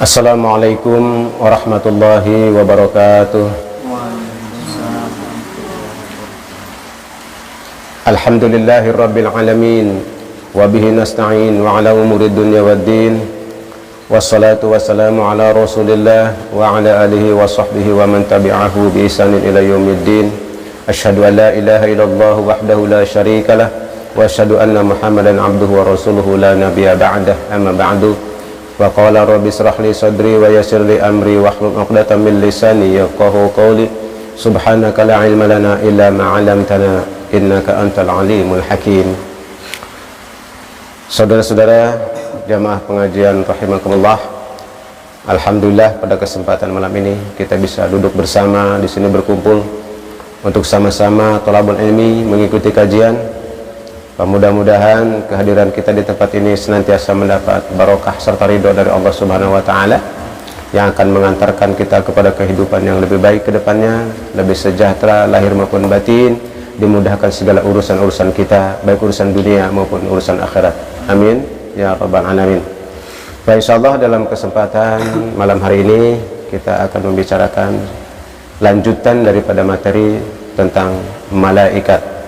Assalamualaikum warahmatullahi wabarakatuh. Alhamdulillahi rabbil alamin, wabihi nasta'in wa ala umuri dunya waddin, wassalatu wassalamu ala rasulillah wa ala alihi wa sahbihi wa man tabi'ahu bi ihsanin ila yaumiddin. Asyhadu an la ilaha illallah wahdahu la syarika lah, wa asyhadu anna muhammadan abduhu wa rasuluhu la nabiyya ba'dah, amma ba'du. Wa qala rabbi israh li sadri wa yassir li amri wahlul 'uqdatam min lisani yafqahu qawli. Subhanaka la ilma lana illa ma 'allamtana innaka antal alimul hakim. Saudara-saudara jamaah pengajian rahimakumullah, alhamdulillah pada kesempatan malam ini kita bisa duduk bersama di sini berkumpul untuk sama-sama thalabul ilmi mengikuti kajian. Mudah-mudahan kehadiran kita di tempat ini senantiasa mendapat barokah serta ridho dari Allah Subhanahu wa taala yang akan mengantarkan kita kepada kehidupan yang lebih baik ke depannya, lebih sejahtera lahir maupun batin, dimudahkan segala urusan-urusan kita, baik urusan dunia maupun urusan akhirat. Amin ya rabbal alamin. Baik, insyaallah dalam kesempatan malam hari ini kita akan membicarakan lanjutan daripada materi tentang malaikat.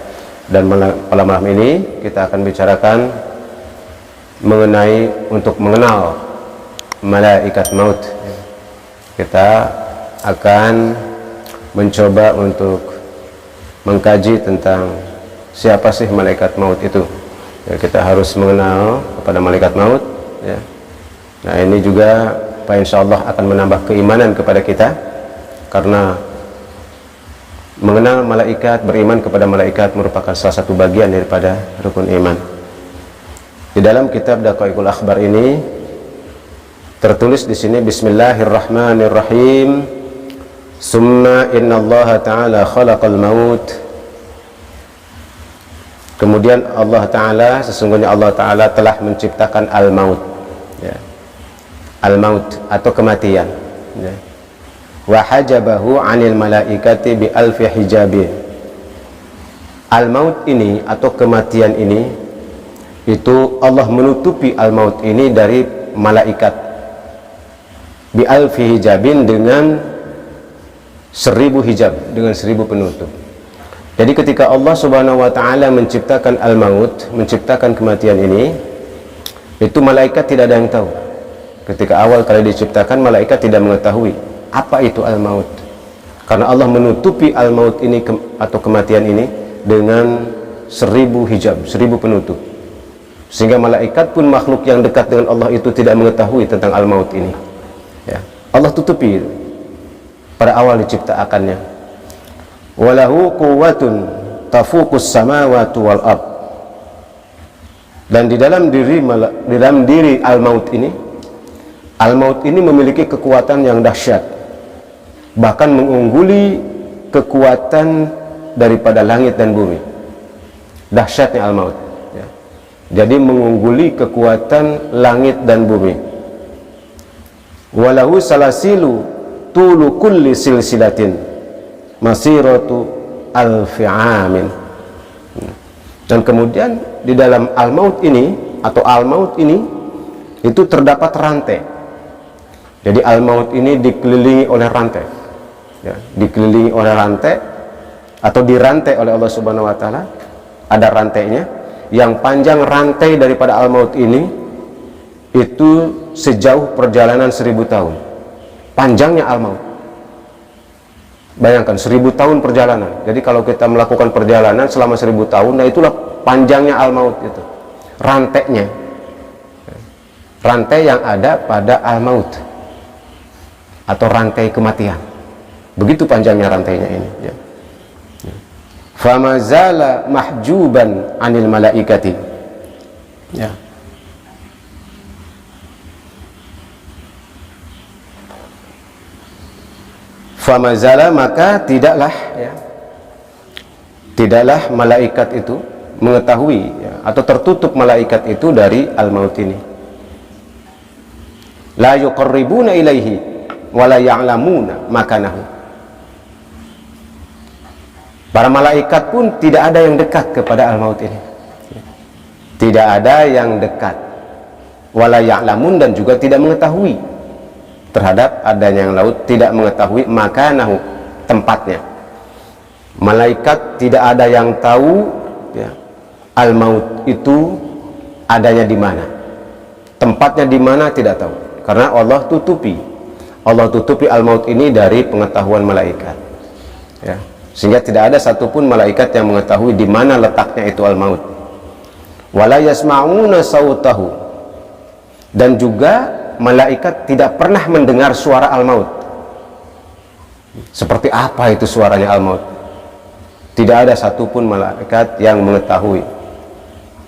Dan pada malam ini kita akan bicarakan mengenai untuk mengenal malaikat maut. Kita akan mencoba untuk mengkaji tentang siapa sih malaikat maut itu. Ya, kita harus mengenal kepada malaikat maut. Ya. Nah, ini juga insyaallah akan menambah keimanan kepada kita, karena mengenal malaikat, beriman kepada malaikat merupakan salah satu bagian daripada rukun iman. Di dalam kitab Daqaiqul Akhbar ini tertulis di sini Bismillahirrahmanirrahim. Summa innallaha ta'ala khalaqal maut. Kemudian Allah Ta'ala, sesungguhnya Allah Ta'ala telah menciptakan al-maut, ya. Al-maut atau kematian, ya. Wa hajabahu 'anil malaikati bi alfi hijabi. Al-maut ini atau kematian ini, itu Allah menutupi al-maut ini dari malaikat bi alfi hijabin, dengan 1000 hijab, dengan 1000 penutup. Jadi ketika Allah Subhanahu wa taala menciptakan al-maut, menciptakan kematian ini, itu malaikat tidak ada yang tahu. Ketika awal kali diciptakan, malaikat tidak mengetahui apa itu al-maut, karena Allah menutupi al-maut ini atau kematian ini dengan 1000 hijab, 1000 penutup, sehingga malaikat pun, makhluk yang dekat dengan Allah itu, tidak mengetahui tentang al-maut ini, ya. Allah tutupi pada awal diciptakannya. Walahu quwwatun tafuqus samawati wal ard. Dan di dalam diri al-maut ini, al-maut ini memiliki kekuatan yang dahsyat, bahkan mengungguli kekuatan daripada langit dan bumi. Dahsyatnya al-maut, ya. Jadi mengungguli kekuatan langit dan bumi. Walahu salasilu tulu kulli silsilatin masiratu alfi amin. Dan kemudian di dalam al-maut ini atau al-maut ini itu terdapat rantai. Jadi al-maut ini dikelilingi oleh rantai, ya, dikelilingi oleh rantai atau dirantai oleh Allah Subhanahu wa taala. Ada rantainya, yang panjang rantai daripada al-maut ini itu sejauh perjalanan 1000 tahun. Panjangnya al-maut. Bayangkan 1000 tahun perjalanan. Jadi kalau kita melakukan perjalanan selama 1000 tahun, nah itulah panjangnya al-maut itu. Rantainya. Rantai yang ada pada al-maut atau rantai kematian. Begitu panjangnya rantainya ini, ya. Famazala mahjuban 'anil malaikati, ya. Famazala, maka tidaklah, ya, tidaklah malaikat itu mengetahui, ya, atau tertutup malaikat itu dari al-maut ini. La yuqarribuna ilaihi wala ya'lamuna makanahu. Para malaikat pun tidak ada yang dekat kepada al-maut ini. Tidak ada yang dekat. Wala ya'lamun, dan juga tidak mengetahui terhadap adanya yang laut, tidak mengetahui makanahu, tempatnya. Malaikat tidak ada yang tahu ya, al-maut itu adanya di mana, tempatnya di mana tidak tahu, karena Allah tutupi al-maut ini dari pengetahuan malaikat ya. Sehingga tidak ada satupun malaikat yang mengetahui di mana letaknya itu al-maut. Wala yasma'una sautahu, dan juga malaikat tidak pernah mendengar suara al-maut. Seperti apa itu suaranya al-maut? Tidak ada satupun malaikat yang mengetahui,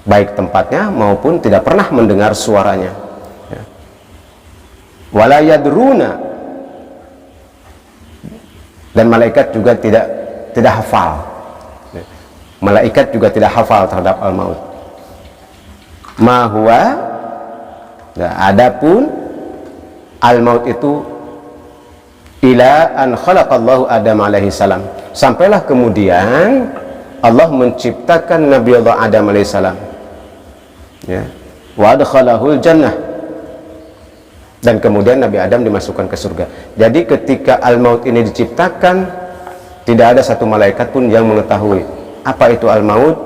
baik tempatnya maupun tidak pernah mendengar suaranya ya. Wala yadruna, dan malaikat juga tidak hafal. Malaikat juga tidak hafal terhadap al-maut. Ma huwa, nah, adapun al-maut itu ila an khalaqallahu Adam alaihi salam, sampailah kemudian Allah menciptakan Nabi Allah Adam alaihi salam ya, wa adkhalahul jannah, dan kemudian Nabi Adam dimasukkan ke surga. Jadi ketika al-maut ini diciptakan, tidak ada satu malaikat pun yang mengetahui apa itu al-maut,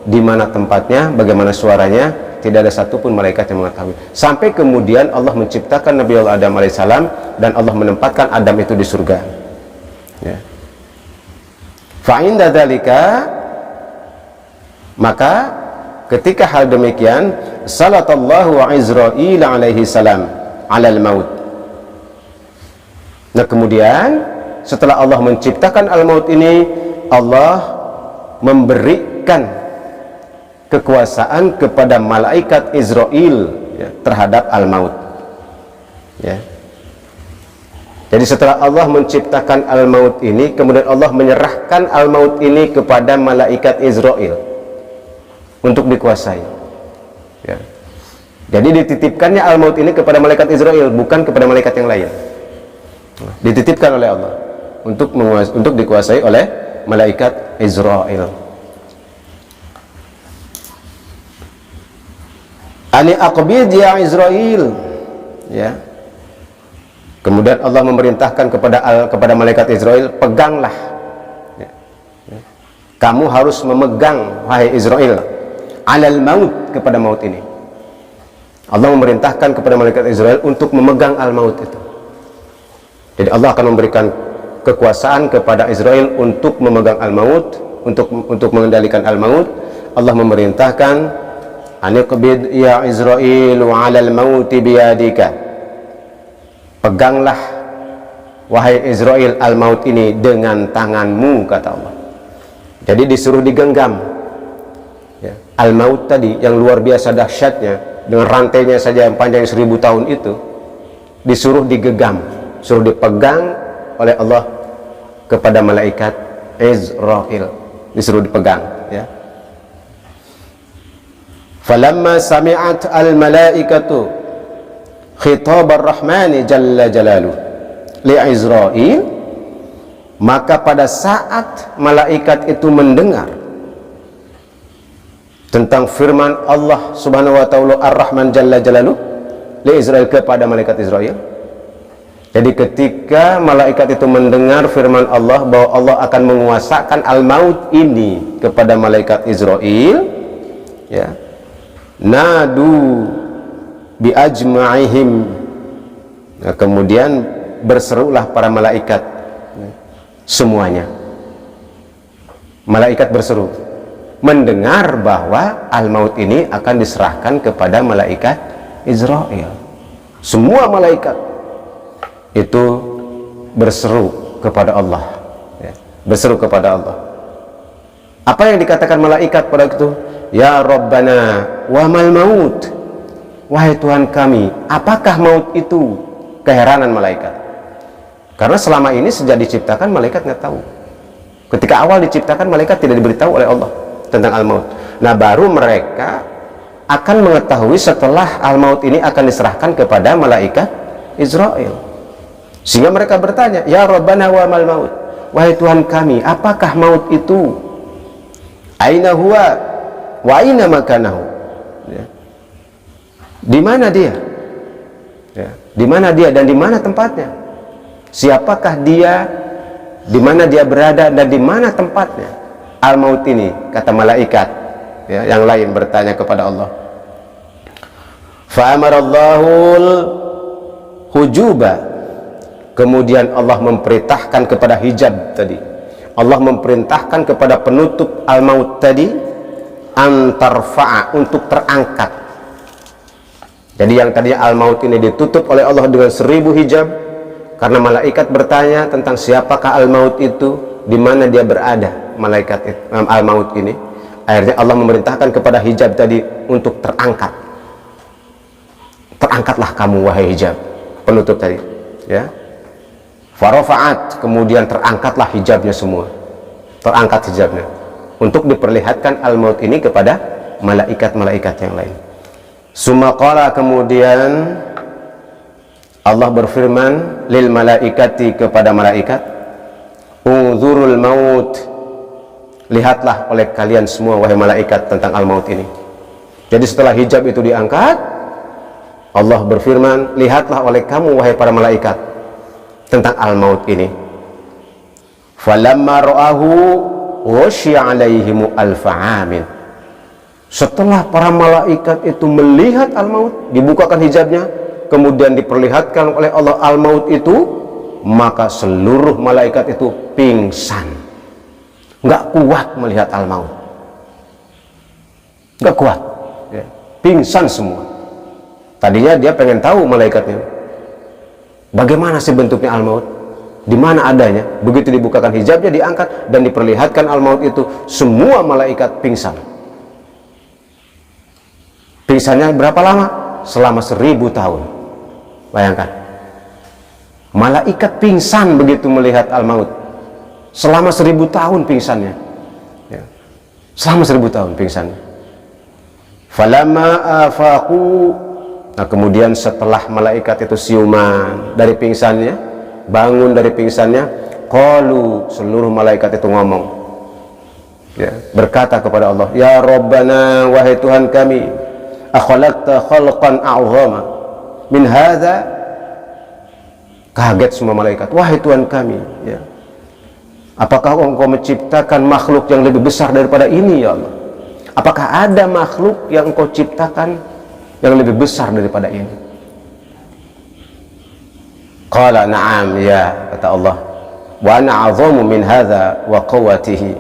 di mana tempatnya, bagaimana suaranya. Tidak ada satupun malaikat yang mengetahui, sampai kemudian Allah menciptakan Nabi Allah Adam alaihissalam, dan Allah menempatkan Adam itu di surga ya. Fa'inda dzalika, maka ketika hal demikian, salatallahu Izrail alaihi salam alal maut. Nah kemudian setelah Allah menciptakan al-maut ini, Allah memberikan kekuasaan kepada malaikat Israel ya, terhadap al-maut ya. Jadi setelah Allah menciptakan al-maut ini, kemudian Allah menyerahkan al-maut ini kepada malaikat Israel untuk dikuasai ya. Jadi dititipkannya al-maut ini kepada malaikat Israel, bukan kepada malaikat yang lain. Dititipkan oleh Allah untuk dikuasai oleh malaikat Israel. Ani aqbid ya Israel ya. Kemudian Allah memerintahkan kepada malaikat Israel, peganglah ya. Kamu harus memegang, wahai Israel, alal maut, kepada maut ini. Allah memerintahkan kepada malaikat Israel untuk memegang al-maut itu. Jadi Allah akan memberikan kekuasaan kepada Israel untuk memegang al-maut, untuk mengendalikan al-maut. Allah memerintahkan, aniqbid ya Israel wa 'alal mauti biyadika, peganglah wahai Israel al-maut ini dengan tanganmu, kata Allah. Jadi disuruh digenggam ya. Al-maut tadi yang luar biasa dahsyatnya, dengan rantainya saja yang panjang 1000 tahun itu, disuruh digenggam, suruh dipegang oleh Allah kepada malaikat Israel, disuruh dipegang ya. Falamma sami'at al-malaikatu khitab ar-Rahmani jalla jalaluh li Israil, maka pada saat malaikat itu mendengar tentang firman Allah subhanahu wa ta'ala ar-Rahman jalla jalaluh li Israil, kepada malaikat Israel. Jadi ketika malaikat itu mendengar firman Allah bahwa Allah akan menguasakan al-maut ini kepada malaikat Israel ya, nadu bi ajma'ihim, nah, kemudian berserulah para malaikat semuanya. Malaikat berseru mendengar bahwa al-maut ini akan diserahkan kepada malaikat Israel. Semua malaikat itu berseru kepada Allah ya, berseru kepada Allah. Apa yang dikatakan malaikat pada itu? Ya Rabbana wa mal maut, wahai Tuhan kami, apakah maut itu? Keheranan malaikat, karena selama ini sejak diciptakan malaikat nggak tahu. Ketika awal diciptakan malaikat tidak diberitahu oleh Allah tentang al-maut. Nah baru mereka akan mengetahui setelah al-maut ini akan diserahkan kepada malaikat Israel. Sehingga mereka bertanya, ya Rabbana wa mal maut, wahai Tuhan kami, apakah maut itu? Aina huwa wa aina makanahu ya. Di mana dia ya. Di mana dia dan di mana tempatnya? Siapakah dia? Di mana dia berada dan di mana tempatnya? Al-maut ini, kata malaikat ya, yang lain bertanya kepada Allah. Fa'amarallahul hujuba, kemudian Allah memerintahkan kepada hijab tadi. Allah memerintahkan kepada penutup al-maut tadi antarfa'a, untuk terangkat. Jadi yang tadinya al-maut ini ditutup oleh Allah dengan 1000 hijab, karena malaikat bertanya tentang siapakah al-maut itu, di mana dia berada, malaikat al-maut ini. Akhirnya Allah memerintahkan kepada hijab tadi untuk terangkat. Terangkatlah kamu wahai hijab, penutup tadi ya. Farafa'at, kemudian terangkatlah hijabnya semua, terangkat hijabnya untuk diperlihatkan al-maut ini kepada malaikat-malaikat yang lain. Sumaqala, kemudian Allah berfirman lil malaikati, kepada malaikat, unzurul maut, lihatlah oleh kalian semua wahai malaikat tentang al-maut ini. Jadi setelah hijab itu diangkat, Allah berfirman, lihatlah oleh kamu wahai para malaikat tentang al-maut ini. Falamma ra'ahu washi'a alaihimu alfa'amin, setelah para malaikat itu melihat al-maut, dibukakan hijabnya, kemudian diperlihatkan oleh Allah al-maut itu, maka seluruh malaikat itu pingsan, nggak kuat melihat al-maut, nggak kuat ya. Pingsan semua. Tadinya dia pengen tahu malaikatnya, bagaimana sih bentuknya al-maut, di mana adanya. Begitu dibukakan hijabnya, diangkat dan diperlihatkan al-maut itu, semua malaikat pingsan. Pingsannya berapa lama? Selama 1000 tahun. Bayangkan, malaikat pingsan begitu melihat al-maut, selama 1000 tahun pingsannya ya. Selama 1000 tahun pingsannya. Falamma afaqu, nah kemudian setelah malaikat itu siuman dari pingsannya, bangun dari pingsannya, qalu, seluruh malaikat itu ngomong ya, berkata kepada Allah, ya Rabbana, wahai Tuhan kami, akhalaqta khalqan a'zama min hadza. Kaget semua malaikat, wahai Tuhan kami ya, apakah engkau menciptakan makhluk yang lebih besar daripada ini ya Allah? Apakah ada makhluk yang engkau ciptakan yang lebih besar daripada ini? Qala na'am, ya, kata Allah, wa ana a'zamu min hadza wa quwwatihi,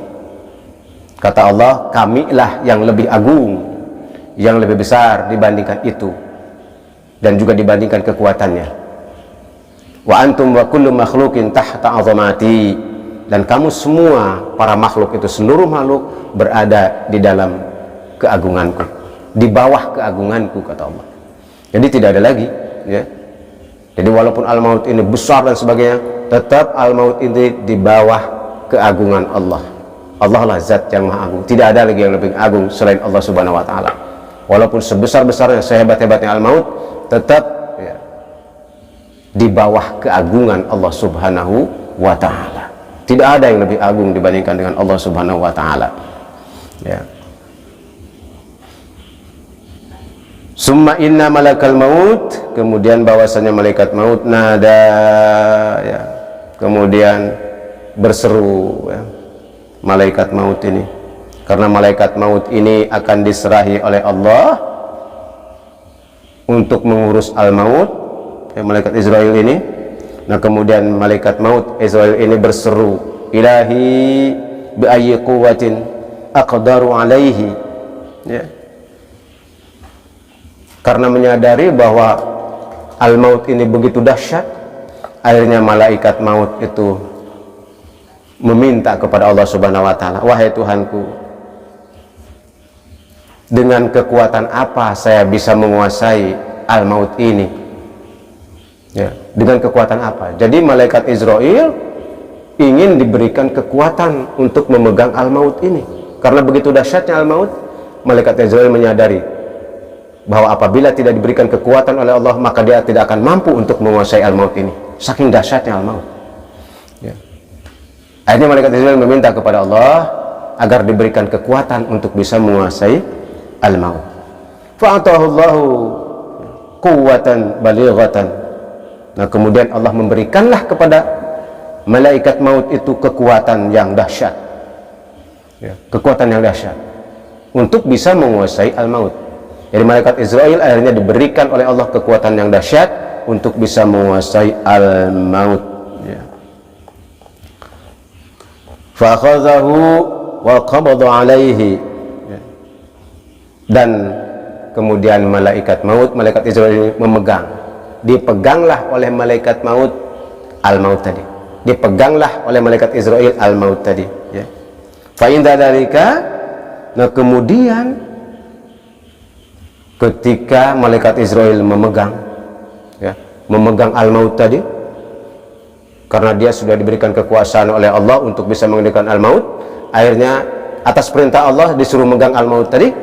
kata Allah, kamilah yang lebih agung, yang lebih besar dibandingkan itu, dan juga dibandingkan kekuatannya. Wa antum wa kullu makhluqin tahta 'azamati, dan kamu semua para makhluk itu, seluruh makhluk berada di dalam keagunganku, di bawah keagunganku, kata Allah. Jadi tidak ada lagi ya. Jadi walaupun al-maut ini besar dan sebagainya, tetap al-maut ini di bawah keagungan Allah. Allah lah zat yang maha agung, tidak ada lagi yang lebih agung selain Allah subhanahu wa ta'ala. Walaupun sebesar-besarnya, sehebat-hebatnya al-maut, tetap ya, di bawah keagungan Allah subhanahu wa ta'ala. Tidak ada yang lebih agung dibandingkan dengan Allah subhanahu wa ta'ala ya. Summa inna malakal maut, kemudian bahwasanya malaikat maut, nada ya, kemudian berseru ya, malaikat maut ini, karena malaikat maut ini akan diserahi oleh Allah untuk mengurus al-maut ya, malaikat Israel ini. Nah kemudian malaikat maut Israel ini berseru, ilahi bi ayyi quwwatin aqdaru alaihi ya, karena menyadari bahwa al-maut ini begitu dahsyat. Akhirnya malaikat maut itu meminta kepada Allah subhanahu wa ta'ala, wahai Tuhanku, dengan kekuatan apa saya bisa menguasai al-maut ini ya, dengan kekuatan apa? Jadi malaikat Israel ingin diberikan kekuatan untuk memegang al-maut ini, karena begitu dahsyatnya al-maut. Malaikat Israel menyadari bahwa apabila tidak diberikan kekuatan oleh Allah, maka dia tidak akan mampu untuk menguasai al-maut ini, saking dahsyatnya al-maut ya. Akhirnya malaikat Israel meminta kepada Allah agar diberikan kekuatan untuk bisa menguasai al-maut. Fa'atahu Allahu quwwatan balighatan, Nah, kemudian Allah memberikanlah kepada malaikat maut itu kekuatan yang dahsyat, ya, kekuatan yang dahsyat untuk bisa menguasai al-maut. Jadi malaikat Israel akhirnya diberikan oleh Allah kekuatan yang dahsyat untuk bisa menguasai al-maut, ya. Fa akhadhahu wa qabada alaihi, ya. Dan kemudian malaikat maut, malaikat Israel memegang, dipeganglah oleh malaikat maut al-maut tadi, dipeganglah oleh malaikat Israel al-maut tadi, ya. Fa inda dzalika, nah kemudian ketika malaikat Israel memegang, ya, memegang al-maut tadi, karena dia sudah diberikan kekuasaan oleh Allah untuk bisa mengendalikan al-maut, akhirnya atas perintah Allah disuruh megang al-maut tadi,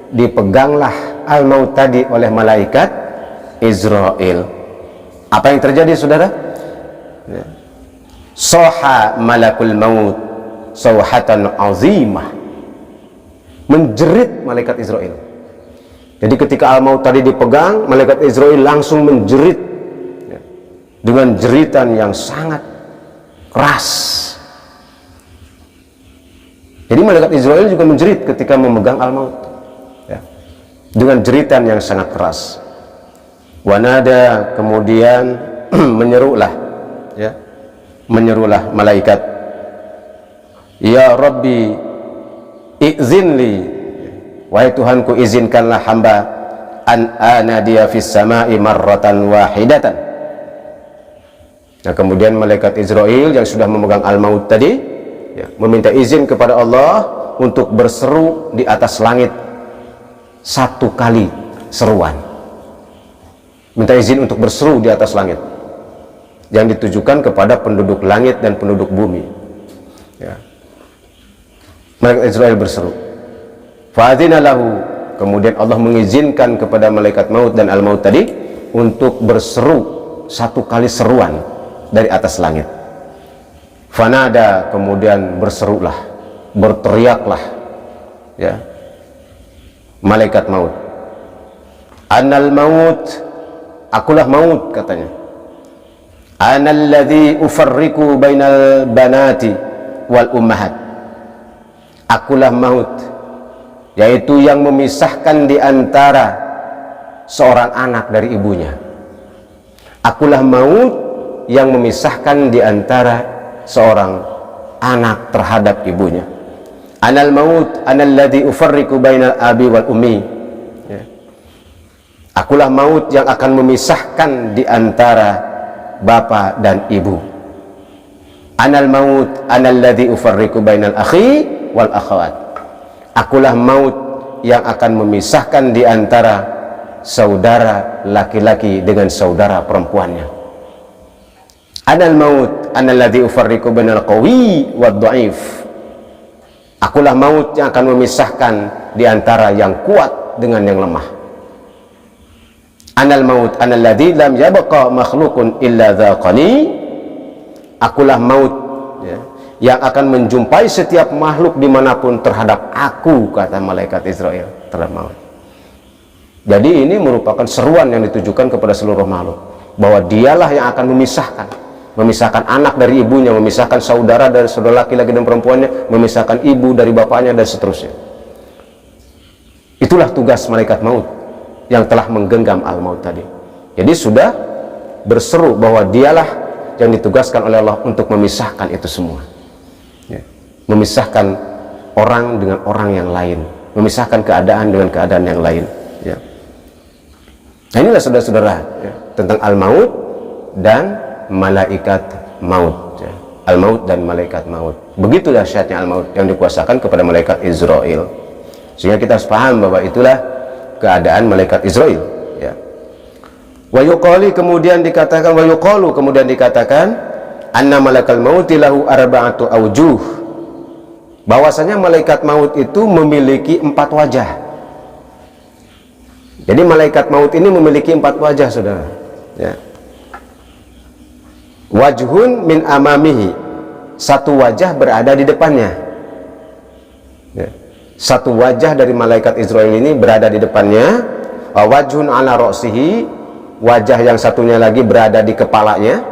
dipeganglah al-maut tadi oleh malaikat Israel. Apa yang terjadi, saudara? Ya. Soha malakul maut sawhatan azimah, menjerit malaikat Israel. Jadi ketika al-maut tadi dipegang, malaikat Israel langsung menjerit, ya, dengan jeritan yang sangat keras. Jadi malaikat Israel juga menjerit ketika memegang al-maut, ya, dengan jeritan yang sangat keras. Wanada, kemudian menyerulah, ya, menyerulah malaikat, ya Rabbi izinli, wahai Tuhanku, izinkanlah hamba an anadiya fis sama'i marratan wahidatan. Nah, kemudian malaikat Israel yang sudah memegang al-maut tadi, ya, meminta izin kepada Allah untuk berseru di atas langit satu kali seruan. Minta izin untuk berseru di atas langit yang ditujukan kepada penduduk langit dan penduduk bumi, ya. Malaikat Israel berseru. Fa'adzina lahu, kemudian Allah mengizinkan kepada malaikat maut dan al-maut tadi untuk berseru satu kali seruan dari atas langit. Fanada, kemudian berserulah, berteriaklah, ya, malaikat maut. Anal maut, akulah maut, katanya. Anal ladzi ufarriqu bainal banati wal ummahat. Akulah maut, yaitu yang memisahkan di antara seorang anak dari ibunya. Akulah maut yang memisahkan di antara seorang anak terhadap ibunya. Anal maut anal ladzi ufarriqu bainal abi wal ummi, ya. Akulah maut yang akan memisahkan di antara bapa dan ibu. Anal maut anal ladzi ufarriqu bainal akhi wal akhawat. Akulah maut yang akan memisahkan di antara saudara laki-laki dengan saudara perempuannya. Anal maut anal ladzi ufarriqu bainal qawi wad dhaif. Akulah maut yang akan memisahkan di antara yang kuat dengan yang lemah. Anal maut anal ladzi lam yabqa makhluqun illa dzaqani. Akulah maut, ya, yang akan menjumpai setiap makhluk dimanapun terhadap aku, kata malaikat Israel terhadap maut. Jadi ini merupakan seruan yang ditujukan kepada seluruh makhluk, bahwa dialah yang akan memisahkan anak dari ibunya, memisahkan saudara dari saudara laki-laki dan perempuannya, memisahkan ibu dari bapaknya, dan seterusnya. Itulah tugas malaikat maut yang telah menggenggam al-maut tadi. Jadi sudah berseru bahwa dialah yang ditugaskan oleh Allah untuk memisahkan itu semua, ya. Memisahkan orang dengan orang yang lain, memisahkan keadaan dengan keadaan yang lain, ya. Nah, inilah saudara-saudara, ya, tentang al-maut dan malaikat maut, ya. Al-maut dan malaikat maut, begitu dahsyatnya al-maut yang dikuasakan kepada malaikat Israel, sehingga kita harus paham bahwa itulah keadaan malaikat Israel, ya. Wa yuqali, kemudian dikatakan, wa yuqalu, kemudian dikatakan, anna malakal mauti lahu arba'atu awjuh, bahwasanya malaikat maut itu memiliki 4 wajah. Jadi malaikat maut ini memiliki 4 wajah, saudara, ya. Wajhun min amamihi, satu wajah berada di depannya, ya. Satu wajah dari malaikat Israel ini berada di depannya. Wajhun ala ra'sihi, wajah yang satunya lagi berada di kepalanya,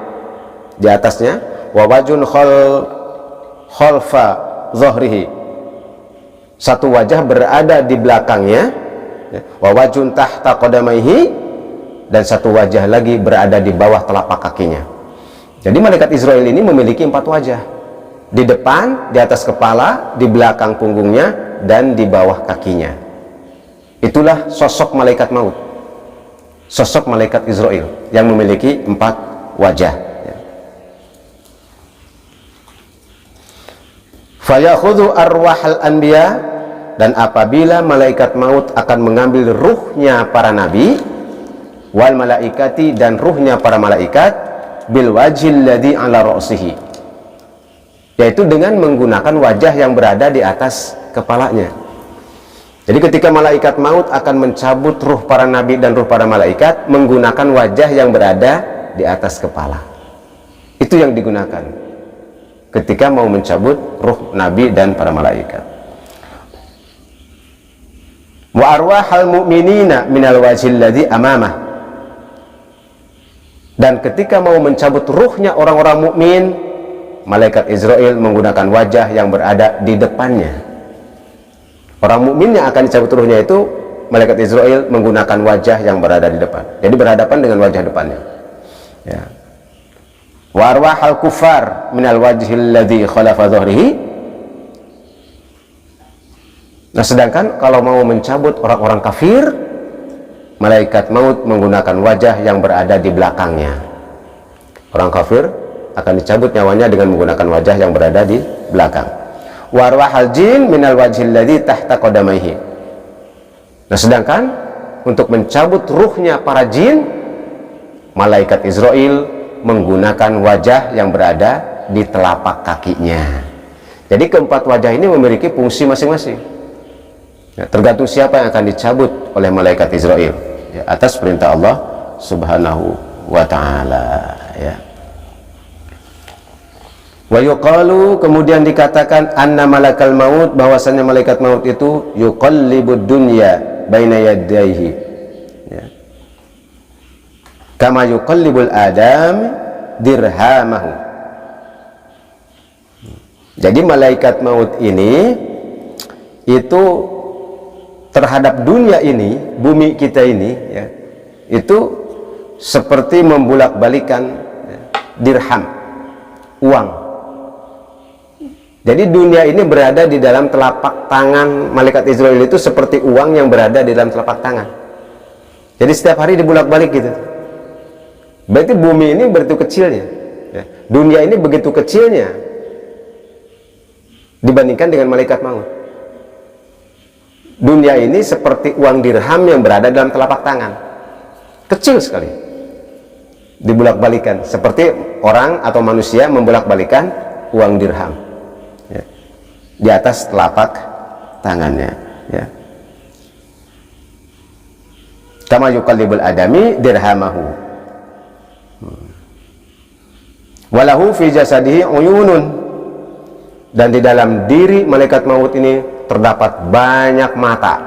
di atasnya. Wa wajhun khalfa dhahrihi, satu wajah berada di belakangnya. Wa wajhun tahta qadamaihi, dan satu wajah lagi berada di bawah telapak kakinya. Jadi malaikat Israil ini memiliki 4 wajah, di depan, di atas kepala, di belakang punggungnya, dan di bawah kakinya. Itulah sosok malaikat maut, sosok malaikat Israil yang memiliki 4 wajah. Fayakhudhu arwahal anbiya, dan apabila malaikat maut akan mengambil ruhnya para nabi, wal malaikati, dan ruhnya para malaikat, bil wajhil ladzi ala ra'sihi, yaitu dengan menggunakan wajah yang berada di atas kepalanya. Jadi ketika malaikat maut akan mencabut ruh para nabi dan ruh para malaikat, menggunakan wajah yang berada di atas kepala. Itu yang digunakan ketika mau mencabut ruh nabi dan para malaikat. Wa arwahal mu'minina minal wajhil ladzi amamah, dan ketika mau mencabut ruhnya orang-orang mukmin, malaikat Israil menggunakan wajah yang berada di depannya. Orang mukmin yang akan dicabut ruhnya itu, malaikat Israil menggunakan wajah yang berada di depan. Jadi berhadapan dengan wajah depannya. Ya. Wa arwahal kufar minal wajhil ladzi khalafa dhahrihi. Nah, sedangkan kalau mau mencabut orang-orang kafir, malaikat maut menggunakan wajah yang berada di belakangnya. Orang kafir akan dicabut nyawanya dengan menggunakan wajah yang berada di belakang. Warwahal jin minal wajhil ladzi tahta qadamaihi. Nah, sedangkan untuk mencabut ruhnya para jin, malaikat Israil menggunakan wajah yang berada di telapak kakinya. Jadi keempat wajah ini memiliki fungsi masing-masing. Ya, tergantung siapa yang akan dicabut oleh malaikat Israil, ya, atas perintah Allah Subhanahu wa ta'ala. Ya. Wa yuqalu, kemudian dikatakan, anna malakal maut, bahwasannya malaikat maut itu yuqallibud dunya baina yadayhi, ya, kama yuqallibul adam dirhamahu. Jadi malaikat maut ini itu terhadap dunia ini, bumi kita ini, ya, itu seperti membolak-balikan, ya, dirham, uang. Jadi dunia ini berada di dalam telapak tangan malaikat Israil itu seperti uang yang berada di dalam telapak tangan. Jadi setiap hari dibolak-balik gitu. Berarti bumi ini begitu kecilnya, ya. Dunia ini begitu kecilnya dibandingkan dengan malaikat maut. Dunia ini seperti uang dirham yang berada dalam telapak tangan, kecil sekali, dibolak-balikan seperti orang atau manusia membolak-balikan uang dirham, ya, di atas telapak tangannya, ya. Kama yuqallibul adami dirhamahu. Walahu fi jasadihi uyunun, dan di dalam diri malaikat maut ini terdapat banyak mata.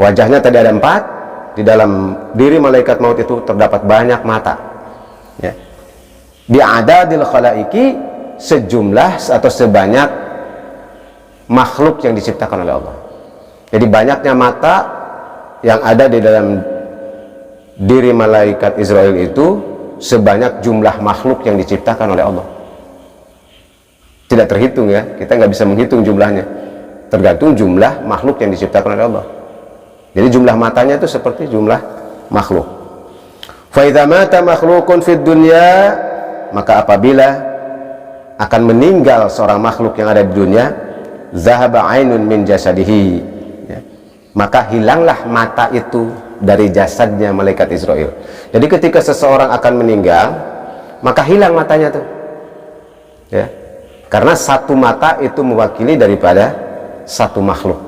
Wajahnya tadi ada 4, di dalam diri malaikat maut itu terdapat banyak mata, ya. Bi'adadil khalaiki, sejumlah atau sebanyak makhluk yang diciptakan oleh Allah. Jadi banyaknya mata yang ada di dalam diri malaikat Israil itu sebanyak jumlah makhluk yang diciptakan oleh Allah. Tidak terhitung, ya, kita nggak bisa menghitung jumlahnya, tergantung jumlah makhluk yang diciptakan oleh Allah. Jadi jumlah matanya itu seperti jumlah makhluk. Fa idza mata makhlukun fid dunya, maka apabila akan meninggal seorang makhluk yang ada di dunia, zahaba ainun min jasadihi, ya, maka hilanglah mata itu dari jasadnya malaikat Israil. Jadi ketika seseorang akan meninggal, maka hilang matanya tuh, ya, karena satu mata itu mewakili daripada satu makhluk.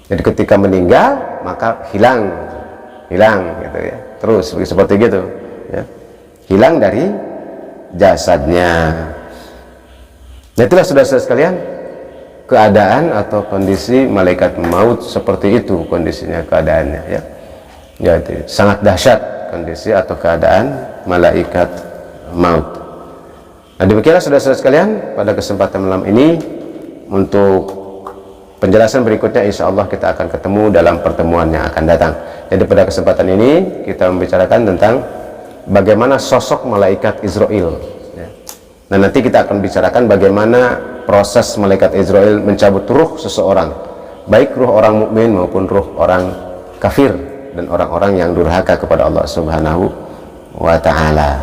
Jadi ketika meninggal maka hilang gitu, ya, terus seperti gitu, ya, hilang dari jasadnya. Nah, itulah saudara-saudara sekalian, keadaan atau kondisi malaikat maut seperti itu kondisinya, keadaannya, ya. Jadi sangat dahsyat kondisi atau keadaan malaikat maut. Nah, demikianlah saudara-saudara sekalian pada kesempatan malam ini. Untuk penjelasan berikutnya insya Allah kita akan ketemu dalam pertemuan yang akan datang. Jadi pada kesempatan ini kita membicarakan tentang bagaimana sosok malaikat Israel ya. Nah, nanti kita akan bicarakan bagaimana proses malaikat Israel mencabut ruh seseorang, baik ruh orang mukmin maupun ruh orang kafir dan orang-orang yang durhaka kepada Allah Subhanahu wa ta'ala.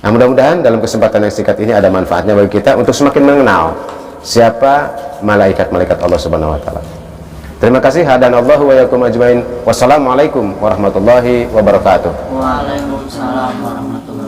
Nah, mudah-mudahan dalam kesempatan yang singkat ini ada manfaatnya bagi kita untuk semakin mengenal siapa malaikat-malaikat Allah Subhanahu wa ta'ala. Terima kasih. Hadanallahu wa yakum ajmain. Wassalamualaikum warahmatullahi wabarakatuh. Waalaikumsalam warahmatullahi wabarakatuh.